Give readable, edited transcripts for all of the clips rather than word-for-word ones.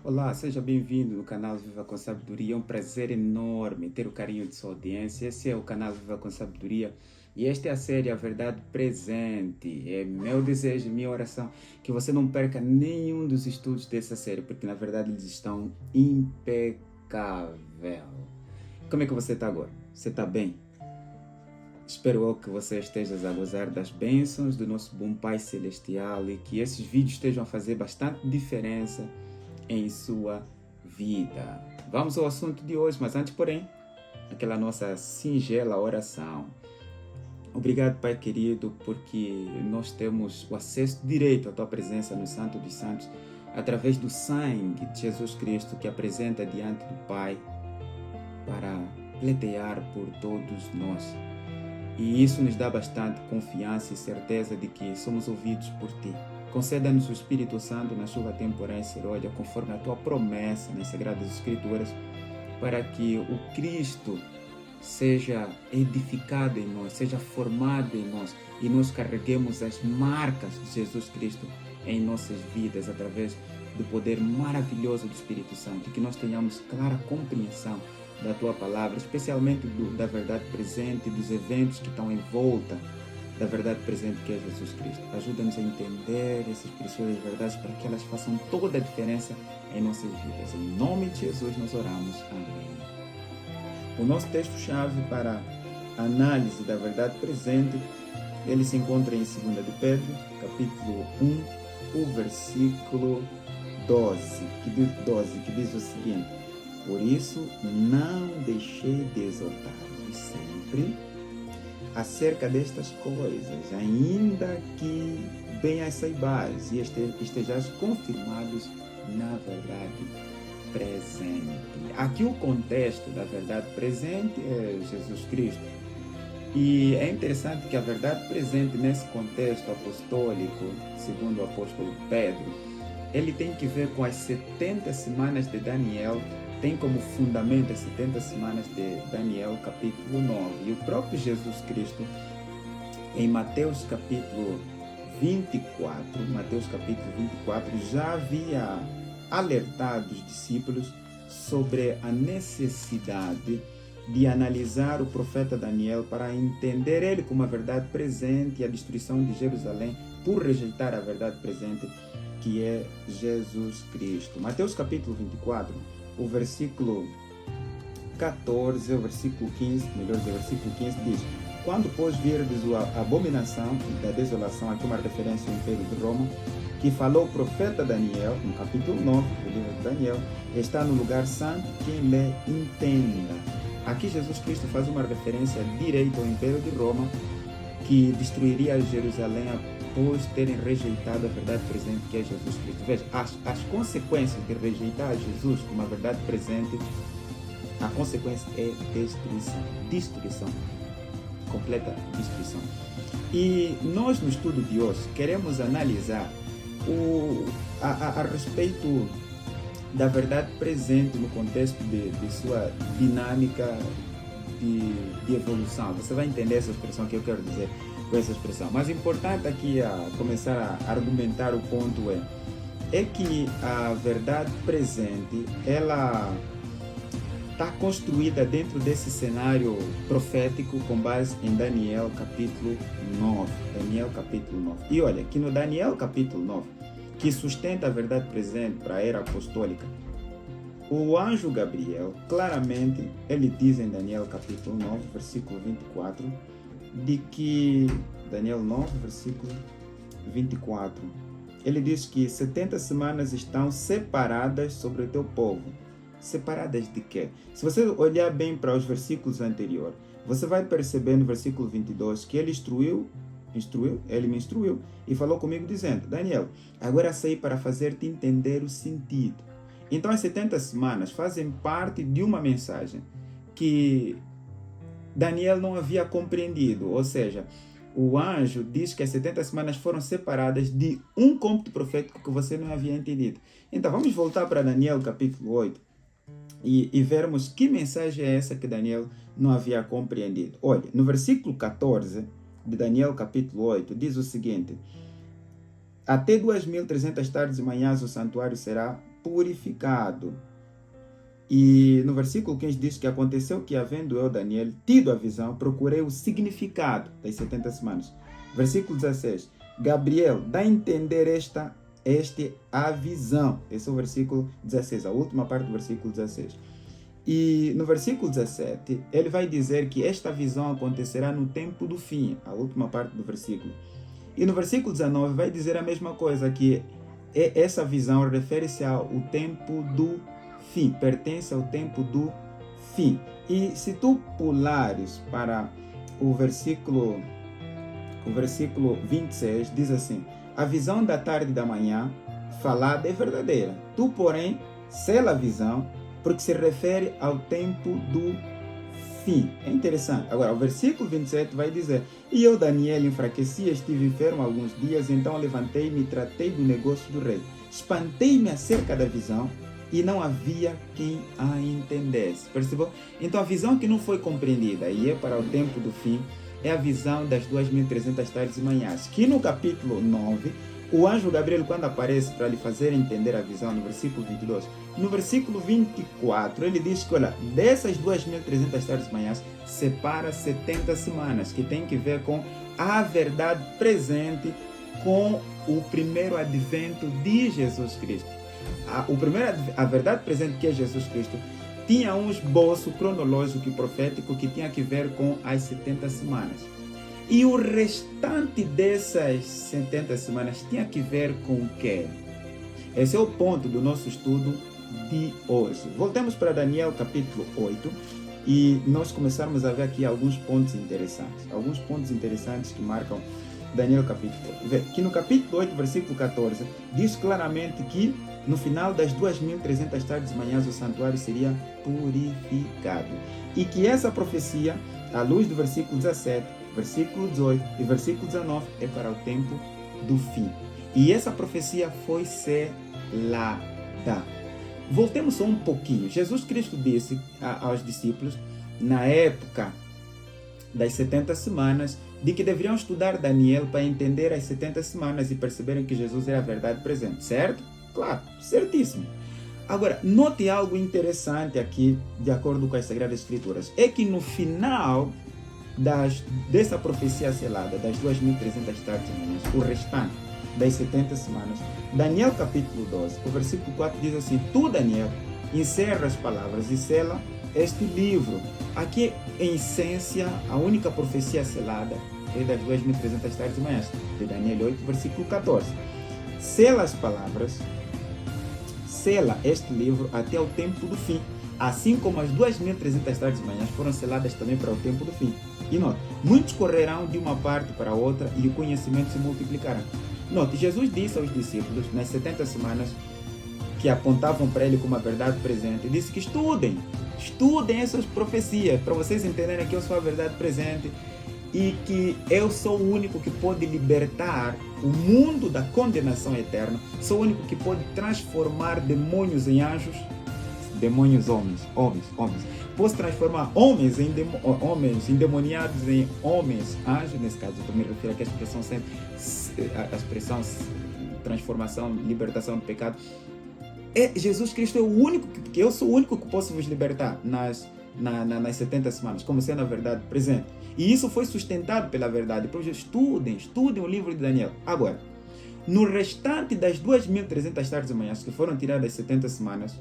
Olá, seja bem-vindo no canal Viva com Sabedoria. É um prazer enorme ter o carinho de sua audiência. Esse é o canal Viva com Sabedoria e esta é a série A Verdade Presente. É meu desejo, minha oração que você não perca nenhum dos estudos dessa série, porque na verdade eles estão impecável. Como é que você está agora? Você está bem? Espero eu que você esteja a gozar das bênçãos do nosso bom Pai Celestial e que esses vídeos estejam a fazer bastante diferença em sua vida. Vamos ao assunto de hoje, mas antes, porém, aquela nossa singela oração. Obrigado, Pai querido, porque nós temos o acesso direito à Tua presença no Santo dos Santos através do sangue de Jesus Cristo que apresenta diante do Pai para pleitear por todos nós. E isso nos dá bastante confiança e certeza de que somos ouvidos por Ti. Conceda-nos o Espírito Santo na chuva temporal e serôdia, conforme a Tua promessa nas Sagradas Escrituras, para que o Cristo seja edificado em nós, seja formado em nós e nós carreguemos as marcas de Jesus Cristo em nossas vidas através do poder maravilhoso do Espírito Santo, e que nós tenhamos clara compreensão da Tua Palavra, especialmente da verdade presente, dos eventos que estão em volta da verdade presente que é Jesus Cristo. Ajuda-nos a entender essas preciosas verdades para que elas façam toda a diferença em nossas vidas. Em nome de Jesus nós oramos. Amém. O nosso texto-chave para a análise da verdade presente, ele se encontra em 2 de Pedro, capítulo 1, o versículo 12, que diz o seguinte: por isso, não deixei de exortar-vos sempre acerca destas coisas, ainda que bem as saibais e estejais confirmados na verdade presente. Aqui o contexto da verdade presente é Jesus Cristo. E é interessante que a verdade presente nesse contexto apostólico, segundo o apóstolo Pedro, ele tem que ver com as 70 semanas de Daniel, tem como fundamento as 70 semanas de Daniel, capítulo 9. E o próprio Jesus Cristo, em Mateus capítulo 24, já havia alertado os discípulos sobre a necessidade de analisar o profeta Daniel para entender ele como a verdade presente e a destruição de Jerusalém por rejeitar a verdade presente, que é Jesus Cristo. Mateus capítulo 24, o versículo 14, o versículo 15, melhor dizer, o versículo 15 diz: quando, pois, virdes a abominação da desolação, aqui uma referência ao Império de Roma, que falou o profeta Daniel, no capítulo 9 do livro de Daniel, está no lugar santo, quem lê entenda. Aqui Jesus Cristo faz uma referência direta ao Império de Roma, que destruiria Jerusalém após terem rejeitado a verdade presente que é Jesus Cristo. Veja, as consequências de rejeitar Jesus como a verdade presente, a consequência é destruição, completa destruição. E nós no estudo de hoje queremos analisar a respeito da verdade presente no contexto de sua dinâmica de evolução. Você vai entender essa expressão que eu quero dizer com essa expressão. Mas importante aqui a começar a argumentar o ponto é que a verdade presente, ela está construída dentro desse cenário profético com base em Daniel capítulo 9. Daniel capítulo 9. E olha, que no Daniel capítulo 9, que sustenta a verdade presente para a era apostólica, o anjo Gabriel, claramente, ele diz em Daniel capítulo 9, versículo 24, de que, Daniel 9, versículo 24, ele diz que 70 semanas estão separadas sobre o teu povo. Separadas de quê? Se você olhar bem para os versículos anteriores, você vai perceber no versículo 22 que ele ele me instruiu e falou comigo dizendo: Daniel, agora saí para fazer-te entender o sentido. Então as 70 semanas fazem parte de uma mensagem que Daniel não havia compreendido, ou seja, o anjo diz que as 70 semanas foram separadas de um cômputo profético que você não havia entendido. Então vamos voltar para Daniel capítulo 8 e vermos que mensagem é essa que Daniel não havia compreendido. Olha, no versículo 14 de Daniel capítulo 8 diz o seguinte: até 2.300 tardes e manhãs o santuário será purificado. E no versículo 15 diz que aconteceu que, havendo eu, Daniel, tido a visão, procurei o significado das 70 semanas. Versículo 16. Gabriel, dá a entender a visão. Esse é o versículo 16, a última parte do versículo 16. E no versículo 17, ele vai dizer que esta visão acontecerá no tempo do fim, a última parte do versículo. E no versículo 19 vai dizer a mesma coisa, que essa visão refere-se ao tempo do fim, pertence ao tempo do fim. E se tu pulares para o versículo 26, diz assim: a visão da tarde e da manhã falada é verdadeira. Tu, porém, sela a visão, porque se refere ao tempo do fim. É interessante. Agora, o versículo 27 vai dizer: e eu, Daniel, enfraqueci, estive enfermo alguns dias, então levantei-me e tratei do negócio do rei. Espantei-me acerca da visão e não havia quem a entendesse. Percebeu? Então, a visão que não foi compreendida e é para o tempo do fim é a visão das 2.300 tardes e manhãs, que no capítulo 9, o anjo Gabriel, quando aparece para lhe fazer entender a visão, no versículo 22, no versículo 24, ele diz que, olha, dessas 2.300 tardes e manhãs, separa 70 semanas, que tem que ver com a verdade presente com o primeiro advento de Jesus Cristo. A verdade presente, que é Jesus Cristo, tinha um esboço cronológico e profético que tinha que ver com as 70 semanas. E o restante dessas 70 semanas tinha que ver com o quê? Esse é o ponto do nosso estudo de hoje. Voltemos para Daniel capítulo 8 e nós começarmos a ver aqui alguns pontos interessantes. Alguns pontos interessantes que marcam Daniel capítulo 8. Vê que no capítulo 8, versículo 14, diz claramente que no final das 2.300 tardes e manhãs o santuário seria purificado. E que essa profecia, à luz do versículo 17, versículo 18 e versículo 19, é para o tempo do fim. E essa profecia foi selada. Voltemos só um pouquinho. Jesus Cristo disse aos discípulos, na época das 70 semanas, de que deveriam estudar Daniel para entender as 70 semanas e perceberem que Jesus era a verdade presente, certo? Claro, certíssimo. Agora, note algo interessante aqui, de acordo com as Sagradas Escrituras, é que no final dessa profecia selada, das 2.300 tardes e manhãs, o restante das 70 semanas, Daniel capítulo 12, o versículo 4 diz assim: tu, Daniel, encerra as palavras e sela este livro. Aqui, em essência, a única profecia selada é das 2.300 tardes e manhãs, de Daniel 8, versículo 14. Sela as palavras, sela este livro até o tempo do fim, assim como as 2.300 tardes e manhãs foram seladas também para o tempo do fim. E note, muitos correrão de uma parte para outra e o conhecimento se multiplicará. Note, Jesus disse aos discípulos, nas 70 semanas, que apontavam para ele como a verdade presente, disse que estudem essas profecias, para vocês entenderem que eu sou a verdade presente e que eu sou o único que pode libertar o mundo da condenação eterna, sou o único que pode transformar demônios em anjos, demônios homens. Posso transformar homens endemoniados em homens anjos, nesse caso eu me refiro aqui à expressão sempre, a expressão transformação, libertação do pecado. Jesus Cristo é o único, que eu sou o único que posso vos libertar nas 70 semanas, como sendo a verdade presente. E isso foi sustentado pela verdade. Por isso, estudem o livro de Daniel. Agora, no restante das 2.300 tardes e manhãs que foram tiradas das 70 semanas,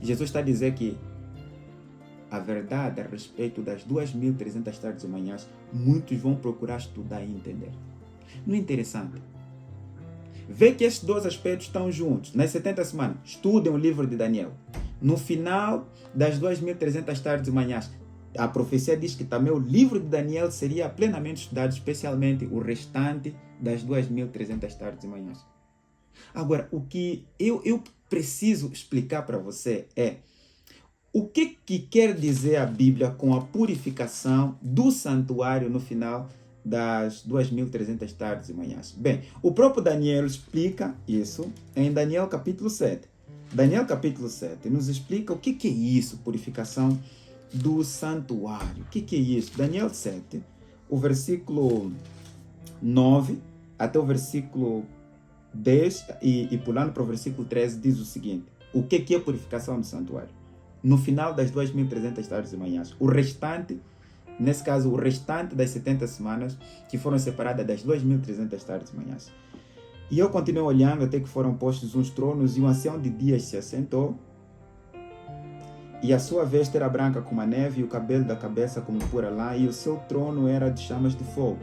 Jesus está a dizer que a verdade a respeito das 2.300 tardes e manhãs, muitos vão procurar estudar e entender. Não é interessante? Vê que esses dois aspectos estão juntos. Nas 70 semanas, estudem o livro de Daniel. No final das 2.300 tardes e manhãs, a profecia diz que também o livro de Daniel seria plenamente estudado, especialmente o restante das 2.300 tardes e manhãs. Agora, o que eu preciso explicar para você é o que quer dizer a Bíblia com a purificação do santuário no final das 2.300 tardes e manhãs. Bem, o próprio Daniel explica isso em Daniel capítulo 7. Daniel capítulo 7 nos explica o que é isso, purificação do santuário. O que é isso? Daniel 7, o versículo 9 até o versículo 10 e pulando para o versículo 13, diz o seguinte: o que é purificação do santuário? No final das 2.300 tardes e manhãs, o restante, nesse caso, o restante das 70 semanas, que foram separadas das 2.300 tardes e manhãs. E eu continuei olhando até que foram postos uns tronos, e um ancião de dias se assentou, e a sua veste era branca como a neve, e o cabelo da cabeça como pura lã, e o seu trono era de chamas de fogo,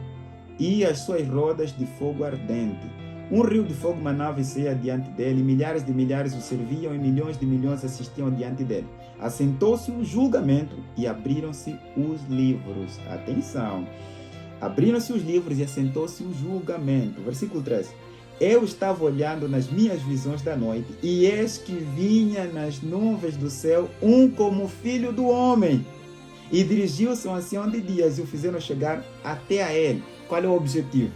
e as suas rodas de fogo ardente. Um rio de fogo manava e saía diante dele, e milhares de milhares o serviam, e milhões de milhões assistiam diante dele. Assentou-se o julgamento, e abriram-se os livros. Atenção! Abriram-se os livros e assentou-se o julgamento. Versículo 13. Eu estava olhando nas minhas visões da noite, e eis que vinha nas nuvens do céu um como filho do homem. E dirigiu-se ao ancião de dias, e o fizeram chegar até a ele. Qual é o objetivo?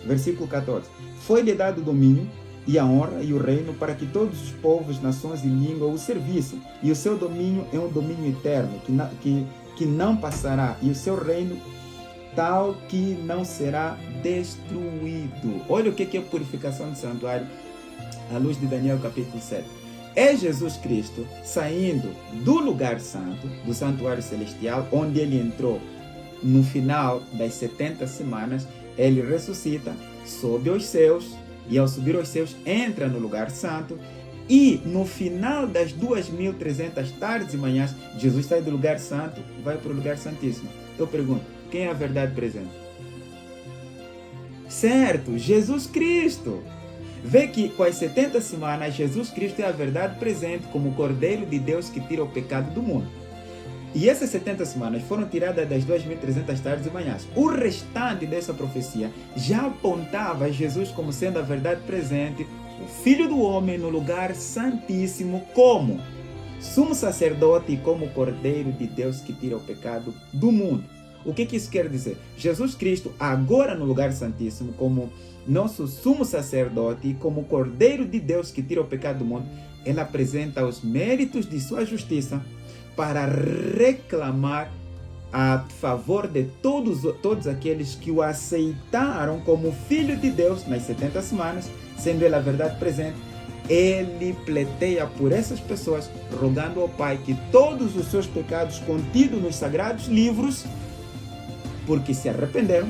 Versículo 14. Foi-lhe dado o domínio e a honra e o reino para que todos os povos, nações e línguas o servissem. E o seu domínio é um domínio eterno, que não passará, e o seu reino tal que não será destruído. Olha o que é purificação do santuário à luz de Daniel capítulo 7. É Jesus Cristo saindo do lugar santo, do santuário celestial, onde ele entrou no final das 70 semanas. Ele ressuscita, sobe aos céus, e ao subir aos céus entra no lugar santo, e no final das 2.300 tardes e manhãs, Jesus sai do lugar santo e vai para o lugar santíssimo. Eu pergunto, quem é a verdade presente? Certo, Jesus Cristo. Vê que com as 70 semanas, Jesus Cristo é a verdade presente como o Cordeiro de Deus que tira o pecado do mundo. E essas 70 semanas foram tiradas das 2.300 tardes e manhãs. O restante dessa profecia já apontava Jesus como sendo a verdade presente, o Filho do Homem no lugar santíssimo, como sumo sacerdote e como Cordeiro de Deus que tira o pecado do mundo. O que isso quer dizer? Jesus Cristo, agora no lugar santíssimo, como nosso sumo sacerdote e como Cordeiro de Deus que tira o pecado do mundo, ele apresenta os méritos de sua justiça para reclamar a favor de todos aqueles que o aceitaram como Filho de Deus nas 70 semanas, sendo ele a verdade presente. Ele pleiteia por essas pessoas, rogando ao Pai que todos os seus pecados contidos nos sagrados livros, porque se arrependeram,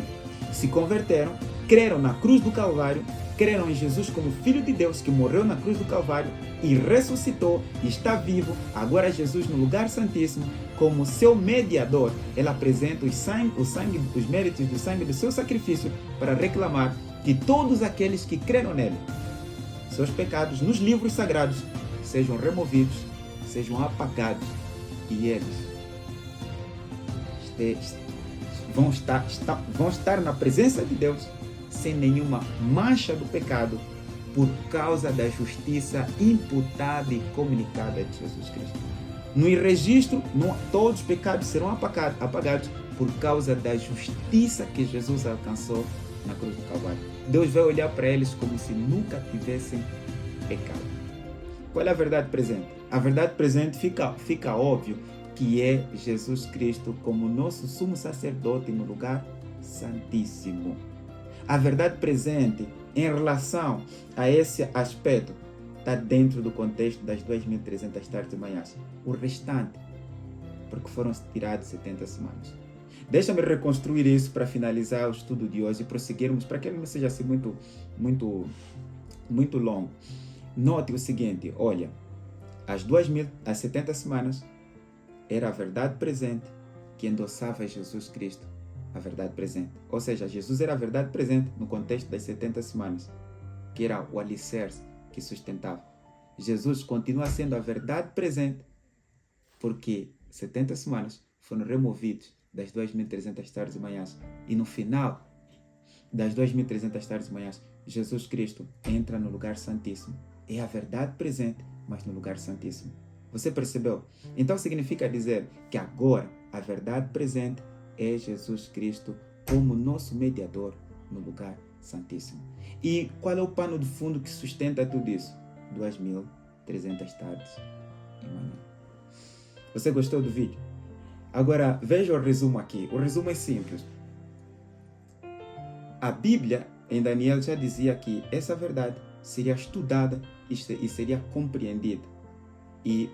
se converteram, creram na cruz do Calvário, creram em Jesus como Filho de Deus que morreu na cruz do Calvário e ressuscitou e está vivo, agora Jesus no lugar santíssimo, como seu mediador. Ele apresenta os méritos do sangue do seu sacrifício para reclamar que todos aqueles que creram nele, seus pecados nos livros sagrados sejam removidos, sejam apagados, e eles vão estar na presença de Deus sem nenhuma mancha do pecado, por causa da justiça imputada e comunicada de Jesus Cristo. No registro, todos os pecados serão apagados por causa da justiça que Jesus alcançou na cruz do Calvário. Deus vai olhar para eles como se nunca tivessem pecado. Qual é a verdade presente? A verdade presente fica óbvio que é Jesus Cristo como nosso sumo sacerdote no lugar santíssimo. A verdade presente em relação a esse aspecto está dentro do contexto das 2.300 tardes e manhãs. O restante, porque foram tirados 70 semanas. Deixa-me reconstruir isso para finalizar o estudo de hoje e prosseguirmos, para que ele não seja assim muito longo. Note o seguinte, olha, as 70 semanas era a verdade presente que endossava Jesus Cristo, a verdade presente. Ou seja, Jesus era a verdade presente no contexto das 70 semanas, que era o alicerce que sustentava. Jesus continua sendo a verdade presente porque 70 semanas foram removidos das 2.300 tardes e manhãs. E no final das 2.300 tardes e manhãs, Jesus Cristo entra no lugar santíssimo. É a verdade presente, mas no lugar santíssimo. Você percebeu? Então significa dizer que agora a verdade presente é Jesus Cristo como nosso mediador no lugar santíssimo. E qual é o pano de fundo que sustenta tudo isso? 2.300 tardes e manhã. Você gostou do vídeo? Agora veja o resumo aqui. O resumo é simples. A Bíblia em Daniel já dizia que essa verdade seria estudada e seria compreendida. E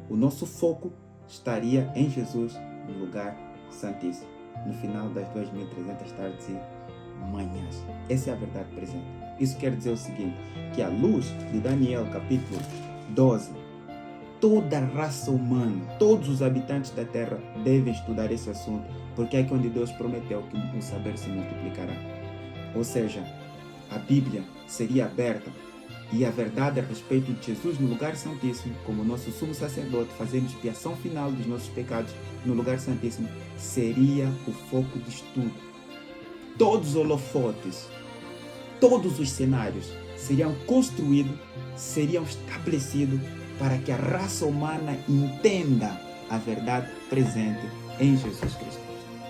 o nosso foco estaria em Jesus no lugar santíssimo, no final das 2.300 tardes e manhãs. Essa é a verdade presente. Isso quer dizer o seguinte, que à luz de Daniel capítulo 12, toda a raça humana, todos os habitantes da terra devem estudar esse assunto, porque é aqui onde Deus prometeu que o saber se multiplicará. Ou seja, a Bíblia seria aberta e a verdade a respeito de Jesus no lugar santíssimo, como nosso sumo sacerdote, fazendo expiação final dos nossos pecados no lugar santíssimo, seria o foco de estudo. Todos os holofotes, todos os cenários seriam construídos, seriam estabelecidos para que a raça humana entenda a verdade presente em Jesus Cristo,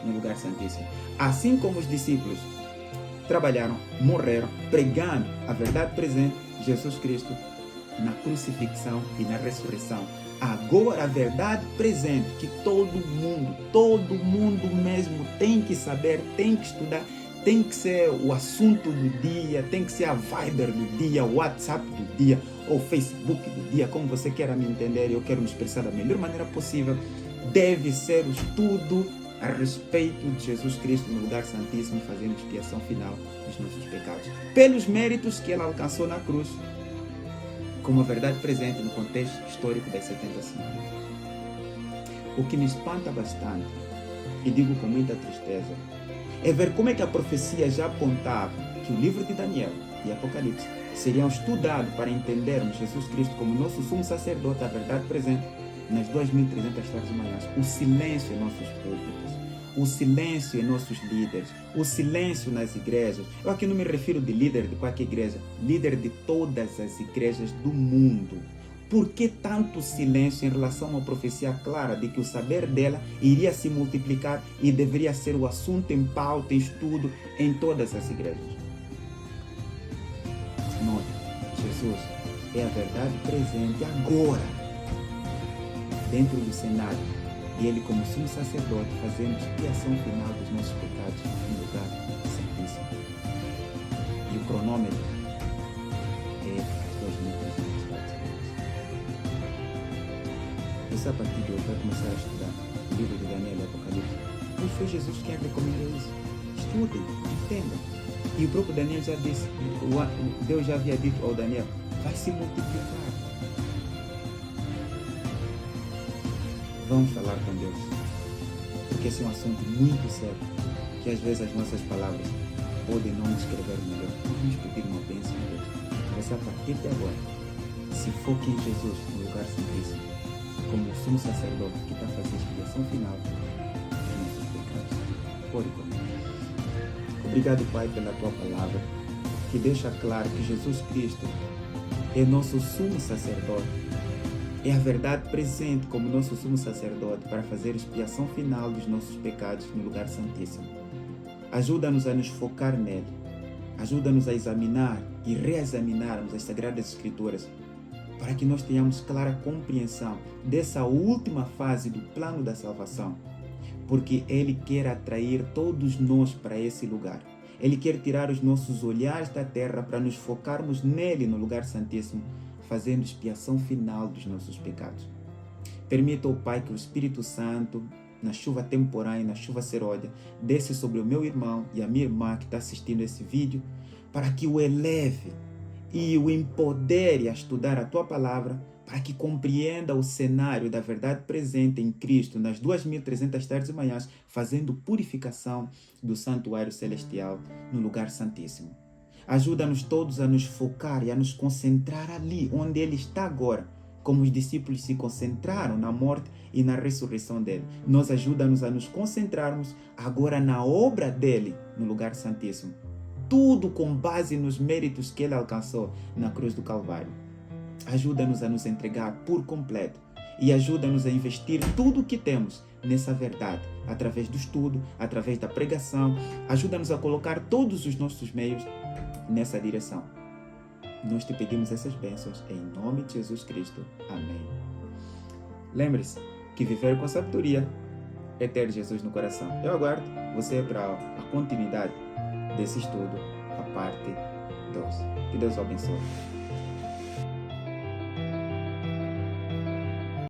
no lugar santíssimo. Assim como os discípulos trabalharam, morreram, pregando a verdade presente, Jesus Cristo, na crucifixão e na ressurreição. Agora a verdade presente que todo mundo mesmo tem que saber, tem que estudar, tem que ser o assunto do dia, tem que ser a Viber do dia, o WhatsApp do dia, ou Facebook do dia, como você queira me entender, eu quero me expressar da melhor maneira possível, deve ser o estudo a respeito de Jesus Cristo no lugar santíssimo, fazendo expiação final dos nossos pecados, pelos méritos que ele alcançou na cruz, como a verdade presente no contexto histórico das 70 semanas. O que me espanta bastante, e digo com muita tristeza, é ver como é que a profecia já apontava que o livro de Daniel e Apocalipse seriam estudados para entendermos Jesus Cristo como nosso sumo sacerdote, a verdade presente nas 2.300 tardes e manhãs. O silêncio em nossos púlpitos, o silêncio em nossos líderes, o silêncio nas igrejas. Eu aqui não me refiro de líder de qualquer igreja, líder de todas as igrejas do mundo. Por que tanto silêncio em relação a uma profecia clara de que o saber dela iria se multiplicar e deveria ser o assunto em pauta, em estudo em todas as igrejas? Note, Jesus é a verdade presente agora, dentro do cenário, e ele como sumo sacerdote fazendo expiação final dos nossos pecados no lugar santíssimo. E o cronômetro é as 2.300 tardes. Você a partir de hoje vai começar a estudar o livro de Daniel e Apocalipse. Não foi Jesus quem recomendou isso. Estudem, entendam. E o próprio Daniel já disse, Deus já havia dito ao Daniel, vai se multiplicar. Vamos falar com Deus, porque esse é um assunto muito sério, que às vezes as nossas palavras podem não descrever melhor. Vamos pedir uma bênção a Deus. Você a partir de agora, se foque em Jesus no lugar santíssimo, como o sumo sacerdote que está fazendo a expiação final dos nossos pecados. Ore comigo. Obrigado, Pai, pela Tua palavra, que deixa claro que Jesus Cristo é nosso sumo sacerdote, é a verdade presente como nosso sumo sacerdote para fazer a expiação final dos nossos pecados no lugar santíssimo. Ajuda-nos a nos focar nele. Ajuda-nos a examinar e reexaminarmos as Sagradas Escrituras para que nós tenhamos clara compreensão dessa última fase do plano da salvação, porque Ele quer atrair todos nós para esse lugar. Ele quer tirar os nossos olhares da terra para nos focarmos nele no lugar santíssimo, fazendo expiação final dos nossos pecados. Permita, ó Pai, que o Espírito Santo, na chuva temporânea, na chuva serôdia, desça sobre o meu irmão e a minha irmã que está assistindo esse vídeo, para que o eleve e o empodere a estudar a Tua palavra, para que compreenda o cenário da verdade presente em Cristo nas 2.300 tardes e manhãs, fazendo purificação do santuário celestial no lugar santíssimo. Ajuda-nos todos a nos focar e a nos concentrar ali, onde Ele está agora, como os discípulos se concentraram na morte e na ressurreição dele. Ajuda-nos a nos concentrarmos agora na obra dele no lugar santíssimo. Tudo com base nos méritos que ele alcançou na cruz do Calvário. Ajuda-nos a nos entregar por completo e ajuda-nos a investir tudo o que temos nessa verdade, através do estudo, através da pregação. Ajuda-nos a colocar todos os nossos meios nessa direção. Nós te pedimos essas bênçãos em nome de Jesus Cristo. Amém. Lembre-se que viver com sabedoria é ter Jesus no coração. Eu aguardo você para a continuidade desse estudo, a parte Deus. Que Deus o abençoe.